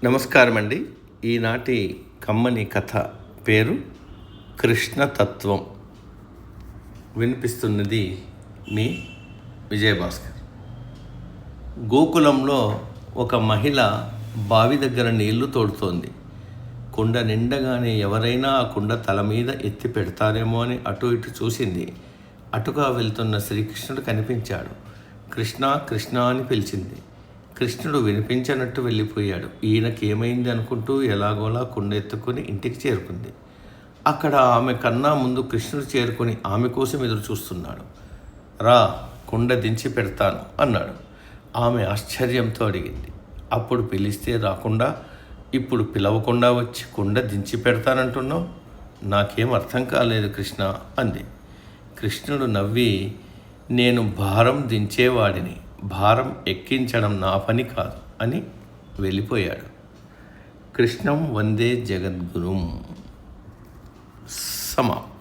నమస్కారం అండి. ఈనాటి కమ్మని కథ పేరు కృష్ణతత్వం. వినిపిస్తున్నది మీ విజయభాస్కర్. గోకులంలో ఒక మహిళ బావి దగ్గర నీళ్లు తోడుతోంది. కుండ నిండగానే ఎవరైనా ఆ కుండ తల మీద ఎత్తి పెడతారేమో అని అటు ఇటు చూసింది. అటుగా వెళ్తున్న శ్రీకృష్ణుడు కనిపించాడు. కృష్ణ కృష్ణ అని పిలిచింది. కృష్ణుడు వినిపించనట్టు వెళ్ళిపోయాడు. ఈయనకి ఏమైంది అనుకుంటూ ఎలాగోలా కుండ ఎత్తుకొని ఇంటికి చేరుకుంది. అక్కడ ఆమె కన్నా ముందు కృష్ణుడు చేరుకొని ఆమె కోసం ఎదురు చూస్తున్నాడు. రా, కుండ దించి పెడతాను అన్నాడు. ఆమె ఆశ్చర్యంతో అడిగింది. అప్పుడు పిలిస్తే రాకుండా ఇప్పుడు పిలవకుండా వచ్చి కుండ దించి పెడతానంటున్నావు? నాకేం అర్థం కాలేదు కృష్ణ అంది. కృష్ణుడు నవ్వి, నేను భారం దించేవాడిని, భారం ఎక్కించడం నా పని కాదు అని వెళ్ళిపోయాడు. కృష్ణం వందే జగద్గురుం. సమాప్తం.